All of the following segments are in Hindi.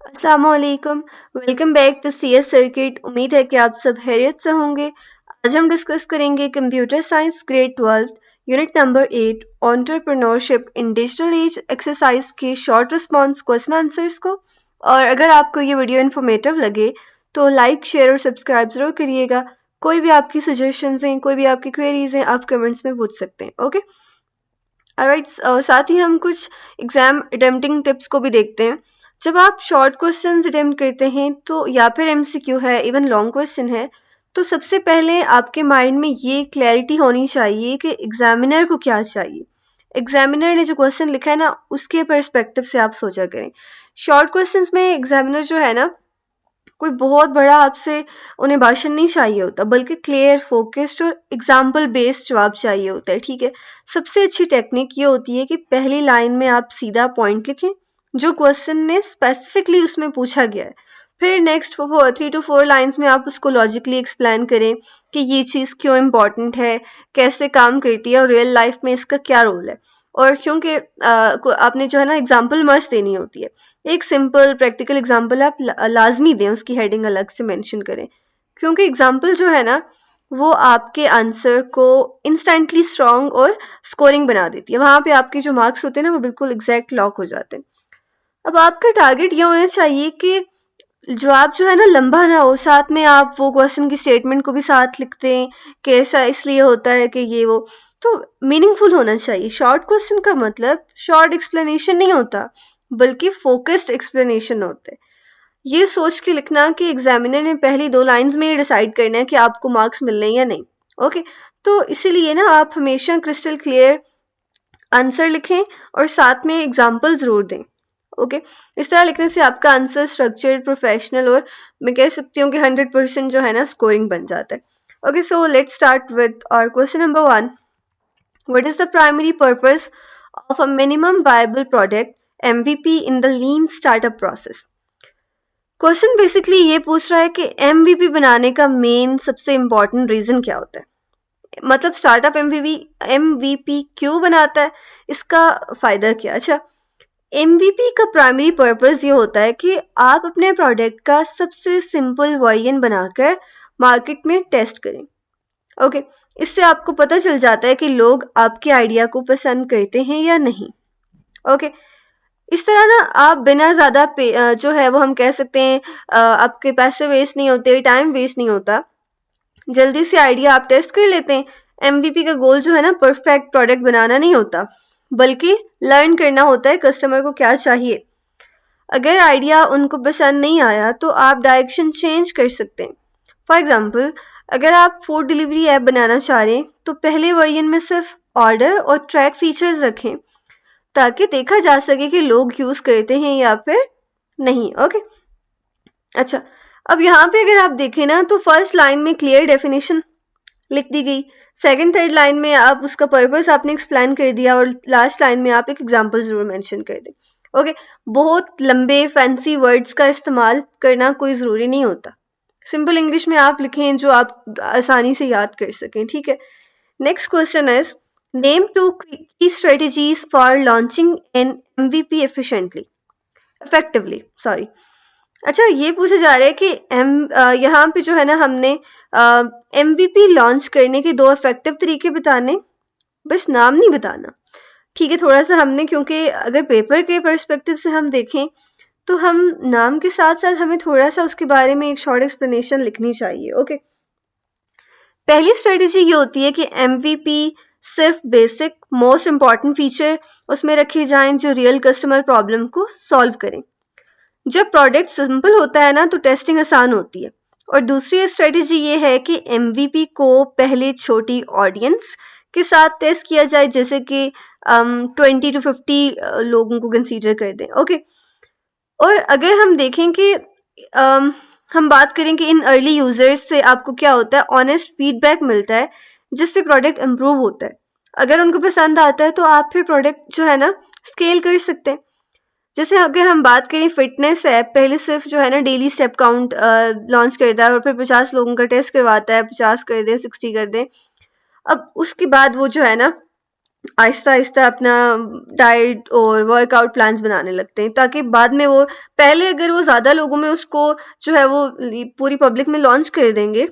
अस्सलामुअलैकुम। Welcome back to CS circuit. उम्मीद है कि आप सब खैरियत से होंगे। आज हम डिस्कस करेंगे computer science grade 12 unit number 8 entrepreneurship इन डिजिटल एज एक्सरसाइज के शॉर्ट रिस्पॉन्स क्वेश्चन आंसर्स को। और अगर आपको ये वीडियो इन्फॉर्मेटिव लगे तो लाइक शेयर और सब्सक्राइब ज़रूर करिएगा। कोई भी आपकी सजेशंस हैं, कोई भी आपकी क्वेरीज हैं, आप कमेंट्स में पूछ सकते हैं। Okay, alright. साथ ही हम कुछ एग्जाम अटेम्प्टिंग टिप्स को भी देखते हैं। जब आप शॉर्ट क्वेश्चंस अटेम्प्ट करते हैं तो या फिर एमसीक्यू है, इवन लॉन्ग क्वेश्चन है, तो सबसे पहले आपके माइंड में ये क्लैरिटी होनी चाहिए कि एग्जामिनर को क्या चाहिए। एग्जामिनर ने जो क्वेश्चन लिखा है ना, उसके पर्सपेक्टिव से आप सोचा करें। शॉर्ट क्वेश्चंस में एग्जामिनर जो है ना, कोई बहुत बड़ा आपसे उन्हें भाषण नहीं चाहिए होता, बल्कि क्लियर, फोकस्ड और एग्जाम्पल बेस्ड जवाब चाहिए होता है। ठीक है, सबसे अच्छी टेक्निक ये होती है कि पहली लाइन में आप सीधा पॉइंट लिखें जो क्वेश्चन ने स्पेसिफिकली उसमें पूछा गया है। फिर नेक्स्ट 3 to 4 लाइन्स में आप उसको लॉजिकली एक्सप्लेन करें कि ये चीज़ क्यों इम्पॉर्टेंट है, कैसे काम करती है और रियल लाइफ में इसका क्या रोल है। और क्योंकि आपने जो है ना एग्जाम्पल मस्ट देनी होती है, एक सिंपल प्रैक्टिकल एग्जाम्पल आप लाजमी दें, उसकी हेडिंग अलग से मेंशन करें, क्योंकि एग्जाम्पल जो है ना वो आपके आंसर को इंस्टेंटली स्ट्रॉन्ग और स्कोरिंग बना देती है। वहाँ पे आपके जो मार्क्स होते हैं ना वो बिल्कुल एग्जैक्ट लॉक हो जाते हैं। अब आपका टारगेट ये होना चाहिए कि जवाब जो है ना लंबा ना हो, साथ में आप वो क्वेश्चन की स्टेटमेंट को भी साथ लिखते हैं कि ऐसा इसलिए होता है कि ये वो, तो मीनिंगफुल होना चाहिए। शॉर्ट क्वेश्चन का मतलब शॉर्ट एक्सप्लेनेशन नहीं होता, बल्कि फोकस्ड एक्सप्लेनेशन होते हैं। ये सोच के लिखना कि एग्जामिनर ने पहली 2 लाइंस में ये डिसाइड करना है कि आपको मार्क्स मिलने हैं या नहीं। ओके, तो इसीलिए ना आप हमेशा क्रिस्टल क्लियर आंसर लिखें और साथ में एग्जाम्पल ज़रूर दें। ओके, इस तरह लिखने से आपका आंसर स्ट्रक्चर्ड, प्रोफेशनल और मैं कह सकती हूँ कि 100% जो है ना स्कोरिंग बन जाता है। Okay, so let's start with our question number 1। What is the primary purpose of a minimum viable product MVP in the lean startup process? Question basically ये पूछ रहा है कि MVP बनाने का मेन सबसे इम्पॉर्टेंट रीज़न क्या होता है। मतलब स्टार्टअप MVP क्यों बनाता है, इसका फ़ायदा क्या। अच्छा, MVP का प्राइमरी पर्पस ये होता है कि आप अपने प्रोडक्ट का सबसे सिंपल वर्जन बनाकर मार्केट में टेस्ट करें। ओके, इससे आपको पता चल जाता है कि लोग आपके आइडिया को पसंद करते हैं या नहीं। ओके, इस तरह ना आप बिना ज़्यादा जो है वो हम कह सकते हैं आपके पैसे वेस्ट नहीं होते, टाइम वेस्ट नहीं होता, जल्दी से आइडिया आप टेस्ट कर लेते हैं। MVP का गोल जो है ना परफेक्ट प्रोडक्ट बनाना नहीं होता, बल्कि लर्न करना होता है कस्टमर को क्या चाहिए। अगर आइडिया उनको पसंद नहीं आया तो आप डायरेक्शन चेंज कर सकते हैं। फॉर एग्जाम्पल, अगर आप फूड डिलीवरी ऐप बनाना चाह रहे हैं तो पहले वर्जन में सिर्फ ऑर्डर और ट्रैक फीचर्स रखें, ताकि देखा जा सके कि लोग यूज़ करते हैं या फिर नहीं। ओके, अच्छा, अब यहाँ पे अगर आप देखें ना तो फर्स्ट लाइन में क्लियर डेफिनेशन लिख दी गई, सेकंड थर्ड लाइन में आप उसका पर्पस आपने एक्सप्लेन कर दिया और लास्ट लाइन में आप एक एग्जांपल ज़रूर मेंशन कर दें। ओके, बहुत लंबे फैंसी वर्ड्स का इस्तेमाल करना कोई ज़रूरी नहीं होता। सिंपल इंग्लिश में आप लिखें जो आप आसानी से याद कर सकें। ठीक है, नेक्स्ट क्वेश्चन इज नेम 2 की strategies for launching N MVP effectively. Sorry, अच्छा, ये पूछा जा रहा है कि यहाँ पे जो है ना हमने MVP लॉन्च करने के 2 इफेक्टिव तरीके बताने, बस नाम नहीं बताना। ठीक है, थोड़ा सा हमने, क्योंकि अगर पेपर के पर्सपेक्टिव से हम देखें तो हम नाम के साथ साथ हमें थोड़ा सा उसके बारे में एक शॉर्ट एक्सप्लेनेशन लिखनी चाहिए। ओके, पहली स्ट्रेटेजी ये होती है कि MVP सिर्फ बेसिक मोस्ट इम्पॉर्टेंट फीचर उसमें रखे जाएं जो रियल कस्टमर प्रॉब्लम को सॉल्व करें। जब प्रोडक्ट सिंपल होता है ना तो टेस्टिंग आसान होती है। और दूसरी स्ट्रेटजी ये है कि MVP को पहले छोटी ऑडियंस के साथ टेस्ट किया जाए, जैसे कि 20 to 50 लोगों को कंसीडर कर दें। ओके, और अगर हम देखें कि हम बात करें कि इन अर्ली यूजर्स से आपको क्या होता है, ऑनेस्ट फीडबैक मिलता है जिससे प्रोडक्ट इम्प्रूव होता है। अगर उनको पसंद आता है तो आप फिर प्रोडक्ट जो है ना स्केल कर सकते हैं। जैसे अगर हम बात करें फिटनेस ऐप, पहले सिर्फ जो है ना डेली स्टेप काउंट लॉन्च करता है और फिर 50 लोगों का टेस्ट करवाता है, 50 कर दें, 60 कर दें। अब उसके बाद वो जो है ना आहिस्ता आहिस्ता अपना डाइट और वर्कआउट प्लान्स बनाने लगते हैं, ताकि बाद में वो, पहले अगर वो ज़्यादा लोगों में उसको जो है वो पूरी पब्लिक में लॉन्च कर देंगे,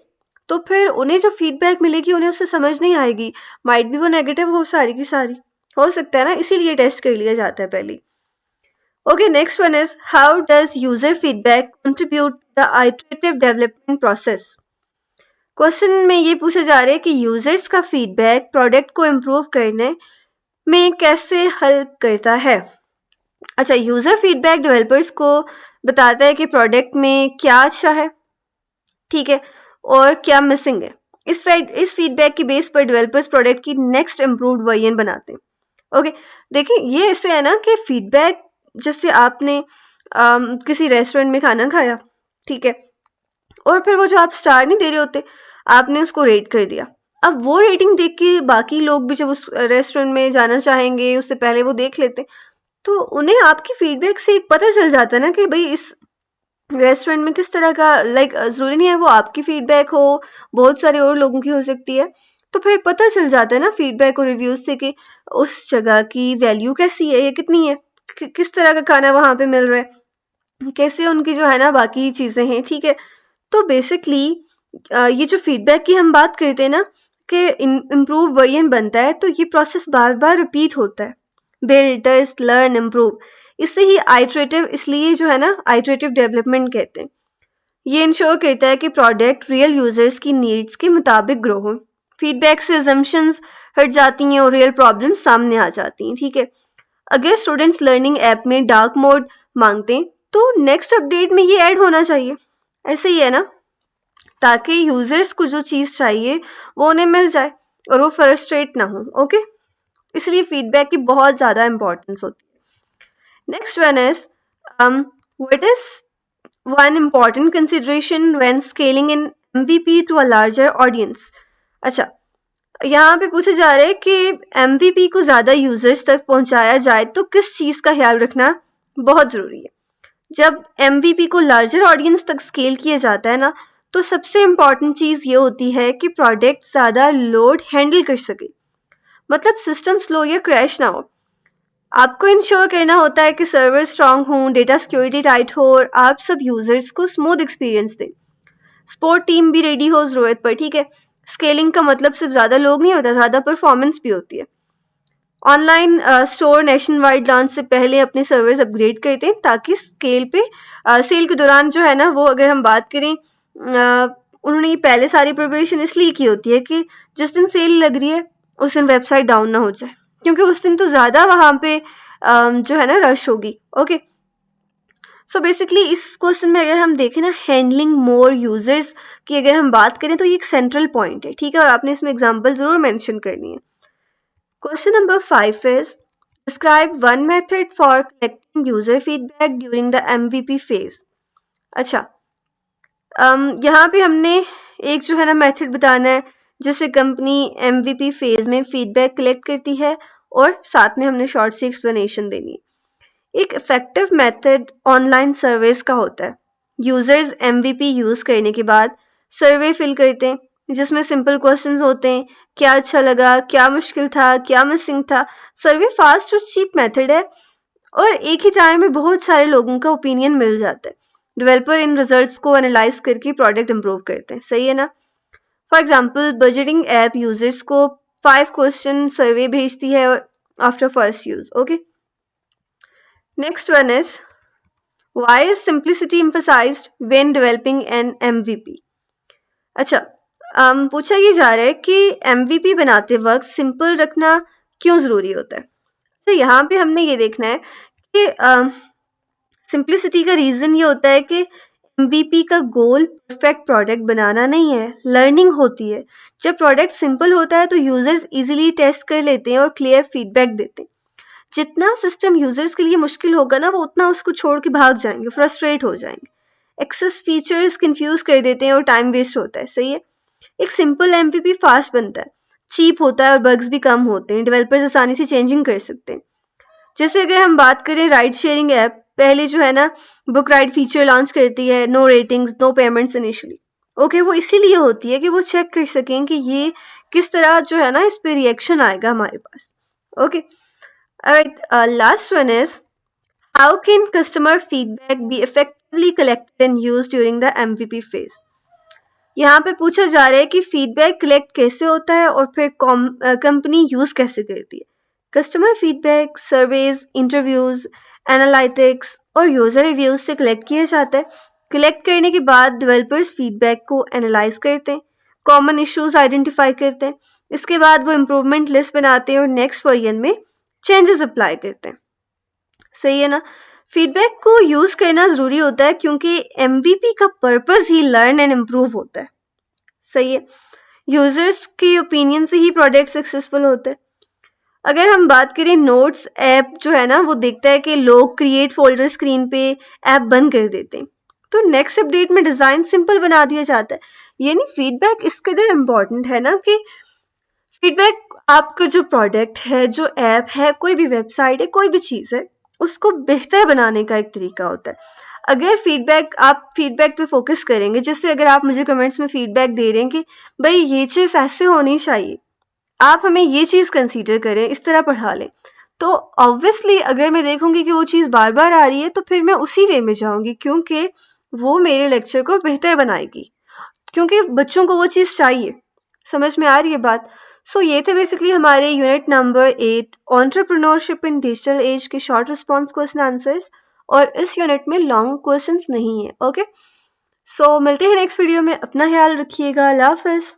तो फिर उन्हें जो फीडबैक मिलेगी उन्हें उससे समझ नहीं आएगी, माइट भी वो नेगेटिव हो सारी की सारी, हो सकता है ना, इसीलिए टेस्ट कर लिया जाता है पहले। Okay, next one is how does user feedback contribute the iterative development process. Question में ये पूछा जा रहा है कि यूजर्स का फीडबैक प्रोडक्ट को इम्प्रूव करने में कैसे हेल्प करता है। अच्छा, यूजर फीडबैक डेवलपर्स को बताता है कि प्रोडक्ट में क्या अच्छा है, ठीक है, और क्या मिसिंग है। इस फीडबैक की बेस पर डेवलपर्स प्रोडक्ट की नेक्स्ट इम्प्रूव्ड वर्जन बनाते हैं। ओके, देखिए ये ऐसे है ना कि फीडबैक, जैसे आपने किसी रेस्टोरेंट में खाना खाया, ठीक है, और फिर वो जो आप स्टार नहीं दे रहे होते, आपने उसको रेट कर दिया। अब वो रेटिंग देख के बाकी लोग भी जब उस रेस्टोरेंट में जाना चाहेंगे, उससे पहले वो देख लेते हैं, तो उन्हें आपकी फीडबैक से एक पता चल जाता है ना कि भाई इस रेस्टोरेंट में किस तरह का, लाइक ज़रूरी नहीं है वो आपकी फीडबैक हो, बहुत सारे और लोगों की हो सकती है। तो फिर पता चल जाता है ना फीडबैक और रिव्यूज़ से कि उस जगह की वैल्यू कैसी है या कितनी है, किस तरह का खाना वहाँ पे मिल रहा है, कैसे उनकी जो है ना बाकी चीज़ें हैं, ठीक है। तो बेसिकली ये जो फीडबैक की हम बात करते हैं ना कि इम्प्रूव वर्जन बनता है, तो ये प्रोसेस बार बार रिपीट होता है, बिल्ड, टेस्ट, लर्न, इम्प्रूव। इससे ही आइटरेटिव, इसलिए जो है ना आइटरेटिव डेवलपमेंट कहते हैं। ये इंश्योर करता है कि प्रोडक्ट रियल यूजर्स की नीड्स के मुताबिक ग्रो हो। फीडबैक से assumptions हट जाती हैं और रियल प्रॉब्लम्स सामने आ जाती हैं, ठीक है। अगर स्टूडेंट्स लर्निंग ऐप में डार्क मोड मांगते हैं, तो नेक्स्ट अपडेट में ये ऐड होना चाहिए। ऐसे ही है ना, ताकि यूजर्स को जो चीज़ चाहिए वो उन्हें मिल जाए और वो फ्रस्ट्रेट ना हो। ओके, इसलिए फीडबैक की बहुत ज़्यादा इंपॉर्टेंस होती है। Next one is what is one important consideration when scaling an MVP to a larger audience। अच्छा, यहाँ पे पूछा जा रहा है कि MVP को ज़्यादा यूजर्स तक पहुँचाया जाए तो किस चीज़ का ख्याल रखना बहुत ज़रूरी है। जब MVP को लार्जर ऑडियंस तक स्केल किया जाता है ना, तो सबसे इम्पॉर्टेंट चीज़ ये होती है कि प्रोडक्ट ज़्यादा लोड हैंडल कर सके, मतलब सिस्टम स्लो या क्रैश ना हो। आपको इंश्योर करना होता है कि सर्वर स्ट्रांग हो, डेटा सिक्योरिटी टाइट हो और आप सब यूजर्स को स्मूथ एक्सपीरियंस दें। सपोर्ट टीम भी रेडी हो ज़रूरत पर, ठीक है। स्केलिंग का मतलब सिर्फ ज़्यादा लोग नहीं होता, ज़्यादा परफॉर्मेंस भी होती है। Online store nation wide launch से पहले अपने सर्वर्स अपग्रेड करते हैं, ताकि स्केल पे सेल के दौरान जो है ना वो, अगर हम बात करें, उन्होंने ये पहले सारी प्रिपरेशन इसलिए की होती है कि जिस दिन सेल लग रही है उस दिन वेबसाइट डाउन ना हो जाए, क्योंकि उस दिन तो ज़्यादा वहाँ पे जो है ना रश होगी। ओके, सो बेसिकली इस क्वेश्चन में अगर हम देखें ना, हैंडलिंग मोर यूजर्स की अगर हम बात करें तो ये एक सेंट्रल पॉइंट है, ठीक है, और आपने इसमें एग्जाम्पल ज़रूर मैंशन करनी है। Question number 5 is describe one method for collecting user feedback during the MVP phase। अच्छा, यहाँ पे हमने एक जो है ना मेथड बताना है जिससे कंपनी MVP फेज में फीडबैक कलेक्ट करती है, और साथ में हमने शॉर्ट सी एक्सप्लेनेशन देनी है। एक इफेक्टिव मेथड ऑनलाइन सर्वेस का होता है। यूजर्स MVP यूज़ करने के बाद सर्वे फिल करते हैं, जिसमें सिंपल क्वेश्चंस होते हैं, क्या अच्छा लगा, क्या मुश्किल था, क्या मिसिंग था। सर्वे फास्ट और चीप मेथड है, और एक ही टाइम में बहुत सारे लोगों का ओपिनियन मिल जाता है। डेवलपर इन रिजल्ट्स को एनालाइज करके प्रोडक्ट इंप्रूव करते हैं, सही है ना। For example, budgeting app users को 5 क्वेश्चन सर्वे भेजती है after first use. Okay, next one is why is simplicity emphasized when developing an MVP। अच्छा, पूछा ये जा रहा है कि MVP बनाते वक्त सिंपल रखना क्यों ज़रूरी होता है। तो यहाँ पे हमने ये देखना है कि सिंप्लिसिटी का रीज़न ये होता है कि MVP का गोल परफेक्ट प्रोडक्ट बनाना नहीं है, लर्निंग होती है। जब प्रोडक्ट सिंपल होता है तो यूजर्स इजीली टेस्ट कर लेते हैं और क्लियर फीडबैक देते हैं। जितना सिस्टम यूजर्स के लिए मुश्किल होगा ना, वो उतना उसको छोड़ के भाग जाएंगे, फ्रस्ट्रेट हो जाएंगे। एक्सेस फीचर्स कंफ्यूज कर देते हैं और टाइम वेस्ट होता है, सही है। एक सिंपल MVP फास्ट बनता है, चीप होता है और बग्स भी कम होते हैं। डेवलपर्स आसानी से चेंजिंग कर सकते हैं। जैसे अगर हम बात करें राइड शेयरिंग ऐप, पहले जो है ना बुक राइड फीचर लॉन्च करती है, no ratings, no payments initially. Okay, वो इसीलिए होती है कि वो चेक कर सकें कि ये किस तरह जो है ना इस पे रिएक्शन आएगा हमारे पास। Okay. All right. Last one is, how can customer feedback be effectively collected and used during the MVP phase? यहाँ पे पूछा जा रहा है कि फीडबैक कलेक्ट कैसे होता है और फिर कंपनी यूज कैसे करती है। Customer feedback surveys, interviews, analytics और यूजर रिव्यूज से कलेक्ट किया जाता है। कलेक्ट करने के बाद डेवलपर्स फीडबैक को एनालाइज करते हैं, कॉमन इश्यूज आइडेंटिफाई करते हैं। इसके बाद वो इम्प्रूवमेंट लिस्ट बनाते हैं और नेक्स्ट वर्जन में चेंजेस अप्लाई करते हैं। सही है ना? फीडबैक को यूज करना जरूरी होता है क्योंकि एमवीपी का purpose he learn and improve होता है। सही है। यूजर्स की ओपिनियन से ही प्रोडक्ट सक्सेसफुल होते हैं। अगर हम बात करें नोट्स ऐप जो है ना, वो देखता है कि लोग क्रिएट फोल्डर स्क्रीन पे ऐप बंद कर देते हैं, तो नेक्स्ट अपडेट में डिजाइन सिंपल बना दिया जाता है। यानी फीडबैक इस कदर इम्पोर्टेंट है ना कि फीडबैक आपका जो प्रोडक्ट है, जो ऐप है, कोई भी वेबसाइट है, कोई भी चीज़ है, उसको बेहतर बनाने का एक तरीका होता है। अगर फीडबैक आप फीडबैक पे फोकस करेंगे, जैसे अगर आप मुझे कमेंट्स में फीडबैक दे रहे हैं कि भाई ये चीज़ ऐसे होनी चाहिए, आप हमें ये चीज़ कंसीडर करें, इस तरह पढ़ा लें, तो ऑब्वियसली अगर मैं देखूंगी कि वो चीज़ बार बार आ रही है तो फिर मैं उसी वे में जाऊंगी, क्योंकि वो मेरे लेक्चर को बेहतर बनाएगी, क्योंकि बच्चों को वो चीज़ चाहिए। समझ में आ रही है बात? सो ये थे बेसिकली हमारे यूनिट नंबर 8 एंटरप्रेन्योरशिप इन डिजिटल एज के शॉर्ट रिस्पॉन्स क्वेश्चन आंसर्स, और इस यूनिट में लॉन्ग क्वेश्चंस नहीं है। ओके, सो मिलते हैं नेक्स्ट वीडियो में। अपना ख्याल रखिएगा। अल्लाह हाफिज़।